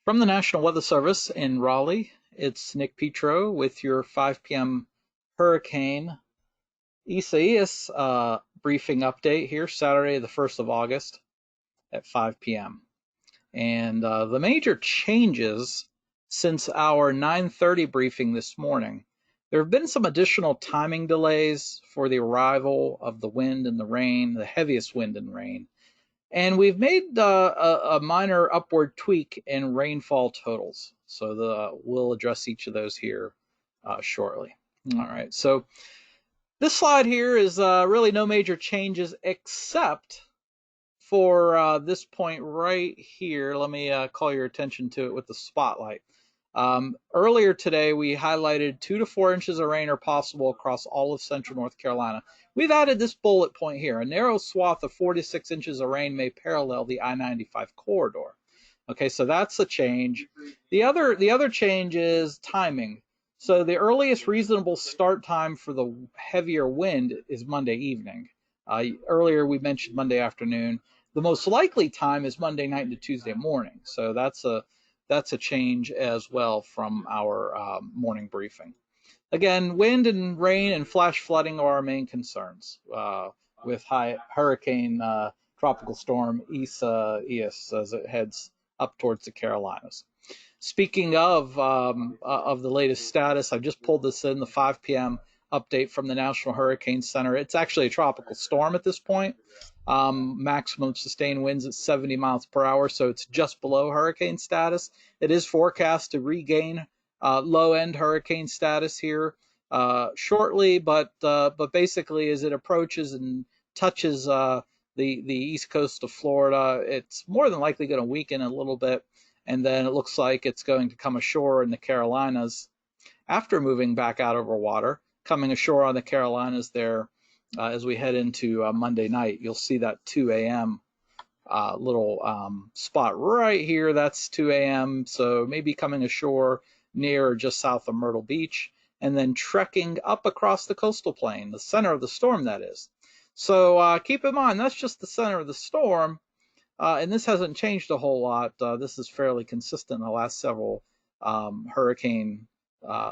From the National Weather Service in Raleigh, it's Nick Petro with your 5 p.m. Hurricane Isaias briefing update here, Saturday, the 1st of August at 5 p.m. And the major changes since our 9:30 briefing this morning, there have been some additional timing delays for the arrival of the wind and the rain, the heaviest wind and rain. And we've made a minor upward tweak in rainfall totals. So we'll address each of those here shortly. All right, so this slide here is really no major changes except for this point right here. Let me call your attention to it with the spotlight. Earlier today, we highlighted 2 to 4 inches of rain are possible across all of central North Carolina. We've added this bullet point here. A narrow swath of 4 to 6 inches of rain may parallel the I-95 corridor. Okay, so that's a change. The other change is timing. So the earliest reasonable start time for the heavier wind is Monday evening. Earlier we mentioned Monday afternoon. The most likely time is Monday night into Tuesday morning. So that's a change as well from our morning briefing. Again, wind and rain and flash flooding are our main concerns with hurricane tropical storm Isaias as it heads up towards the Carolinas. Speaking of the latest status, I just pulled this in, the 5 p.m. update from the National Hurricane Center. It's actually a tropical storm at this point. Maximum sustained winds at 70 miles per hour, so it's just below hurricane status. It is forecast to regain low-end hurricane status here shortly, but basically as it approaches and touches the east coast of Florida, it's more than likely going to weaken a little bit, and then it looks like it's going to come ashore in the Carolinas after moving back out over water, coming ashore on the Carolinas there. As we head into Monday night, you'll see that 2 a.m. Little spot right here. That's 2 a.m. So maybe coming ashore near or just south of Myrtle Beach, and then trekking up across the coastal plain, the center of the storm, that is. So keep in mind, that's just the center of the storm, and this hasn't changed a whole lot. This is fairly consistent in the last several hurricane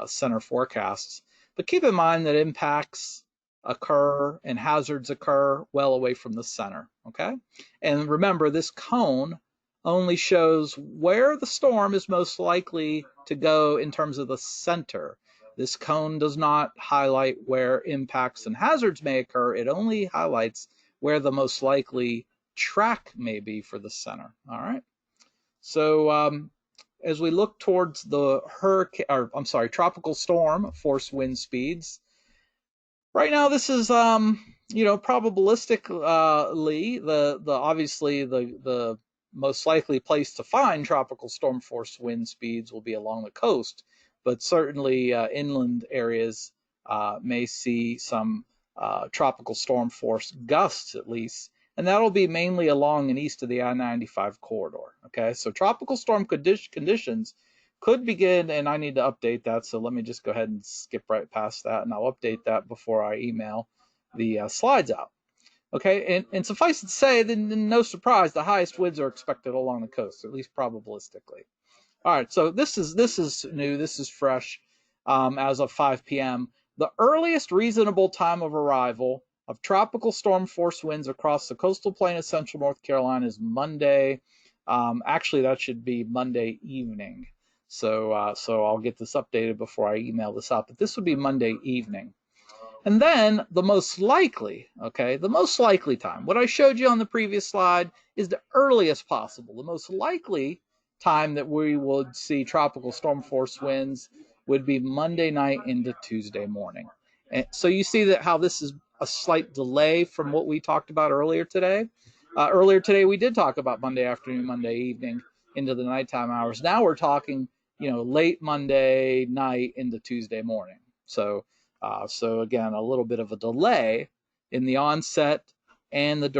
center forecasts. But keep in mind that impacts occur and hazards occur well away from the center, okay? And remember, this cone only shows where the storm is most likely to go in terms of the center. This cone does not highlight where impacts and hazards may occur. It only highlights where the most likely track may be for the center, all right? So as we look towards the tropical storm force wind speeds, right now, this is, probabilistically, obviously the most likely place to find tropical storm force wind speeds will be along the coast, but certainly inland areas may see some tropical storm force gusts at least, and that'll be mainly along and east of the I-95 corridor. Okay, so tropical storm conditions could begin, and I need to update that, so let me just go ahead and skip right past that, and I'll update that before I email the slides out. Okay, and suffice it to say, then no surprise, the highest winds are expected along the coast, at least probabilistically. All right, so this is new, this is fresh as of 5 p.m. The earliest reasonable time of arrival of tropical storm force winds across the coastal plain of central North Carolina is Monday. Actually, that should be Monday evening. So I'll get this updated before I email this out, but this would be Monday evening. And then the most likely time, what I showed you on the previous slide is the earliest possible. The most likely time that we would see tropical storm force winds would be Monday night into Tuesday morning. And so you see that how this is a slight delay from what we talked about earlier today. Earlier today, we did talk about Monday afternoon, Monday evening into the nighttime hours. Now we're talking, late Monday night into Tuesday morning. So again, a little bit of a delay in the onset and when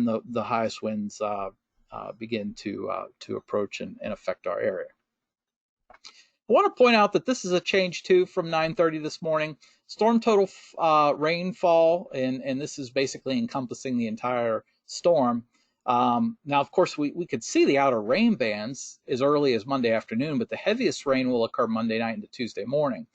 the highest winds begin to approach and affect our area. I want to point out that this is a change too from 9:30 this morning. Storm total rainfall, and this is basically encompassing the entire storm. Now, of course, we could see the outer rain bands as early as Monday afternoon, but the heaviest rain will occur Monday night into Tuesday morning.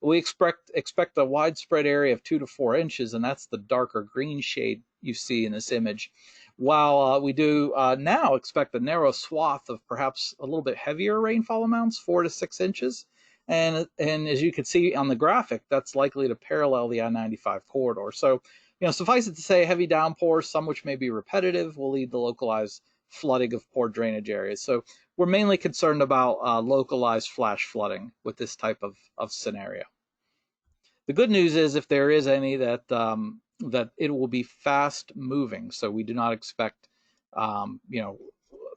We expect a widespread area of 2 to 4 inches, and that's the darker green shade you see in this image. While we do now expect a narrow swath of perhaps a little bit heavier rainfall amounts, 4 to 6 inches. And as you can see on the graphic, that's likely to parallel the I-95 corridor. So, suffice it to say, heavy downpours, some which may be repetitive, will lead to localized flooding of poor drainage areas. So we're mainly concerned about localized flash flooding with this type of scenario. The good news is, if there is any, that it will be fast moving. So we do not expect,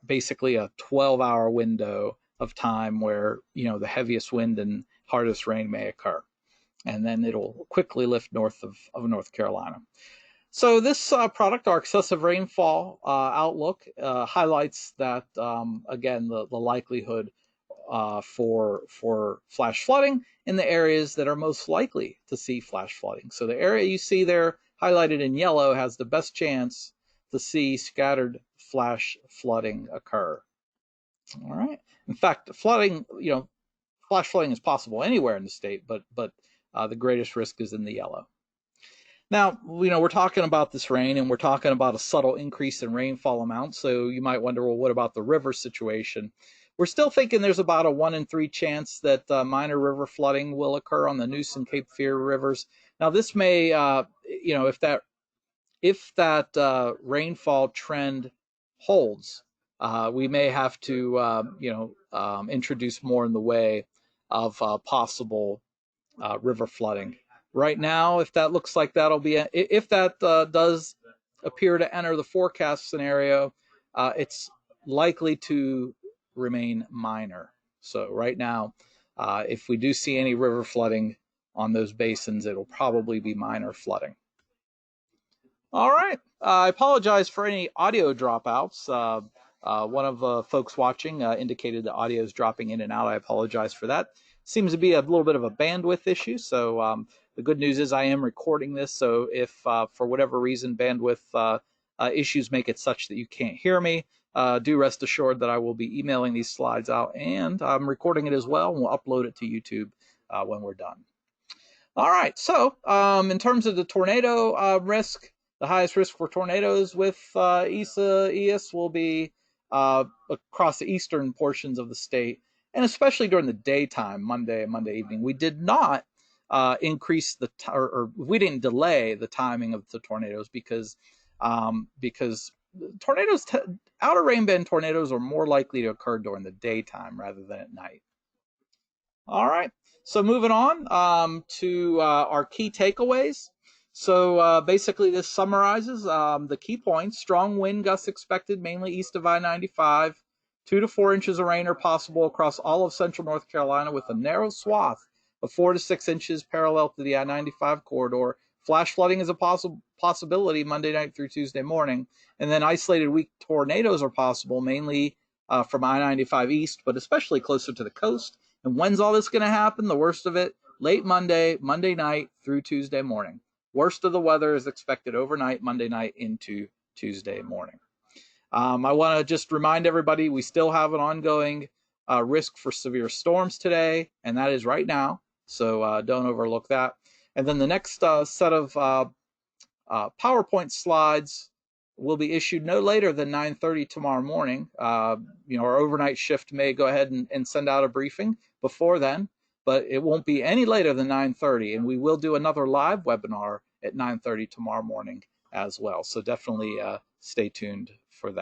basically a 12-hour window of time where, the heaviest wind and hardest rain may occur. And then it'll quickly lift north of North Carolina. So this product, our excessive rainfall outlook, highlights that, again, the likelihood for flash flooding in the areas that are most likely to see flash flooding. So the area you see there highlighted in yellow has the best chance to see scattered flash flooding occur. All right. In fact, flooding, flash flooding is possible anywhere in the state, but the greatest risk is in the yellow. Now, we're talking about this rain, and we're talking about a subtle increase in rainfall amounts. So you might wonder, well, what about the river situation? We're still thinking there's about a 1 in 3 chance that minor river flooding will occur on the Neuse and Cape Fear rivers. Now, this may, if that rainfall trend holds, we may have to, introduce more in the way of possible river flooding. Right now, if that looks like that'll be, if that does appear to enter the forecast scenario, it's likely to remain minor. So right now, if we do see any river flooding on those basins, it'll probably be minor flooding. All right. I apologize for any audio dropouts. One of the folks watching indicated the audio is dropping in and out. I apologize for that. Seems to be a little bit of a bandwidth issue. So the good news is I am recording this. So if for whatever reason bandwidth issues make it such that you can't hear me, do rest assured that I will be emailing these slides out, and I'm recording it as well, and we'll upload it to YouTube when we're done. All right. So in terms of the tornado risk, the highest risk for tornadoes with Isaias will be across the eastern portions of the state, and especially during the daytime, Monday and Monday evening. We did not increase or we didn't delay the timing of the tornadoes because tornadoes, outer rain band tornadoes, are more likely to occur during the daytime rather than at night. All right. So moving on to our key takeaways. So basically this summarizes the key points. Strong wind gusts expected mainly east of I-95. 2 to 4 inches of rain are possible across all of central North Carolina, with a narrow swath of 4 to 6 inches parallel to the I-95 corridor. Flash flooding is a possibility Monday night through Tuesday morning. And then isolated weak tornadoes are possible, mainly from I-95 east, but especially closer to the coast. And when's all this going to happen? The worst of it, late Monday night through Tuesday morning. Worst of the weather is expected overnight, Monday night into Tuesday morning. I want to just remind everybody, we still have an ongoing risk for severe storms today, and that is right now. So don't overlook that. And then the next set of PowerPoint slides will be issued no later than 9:30 tomorrow morning. Our overnight shift may go ahead and send out a briefing before then, but it won't be any later than 9:30. And we will do another live webinar at 9:30 tomorrow morning as well. So definitely stay tuned for that.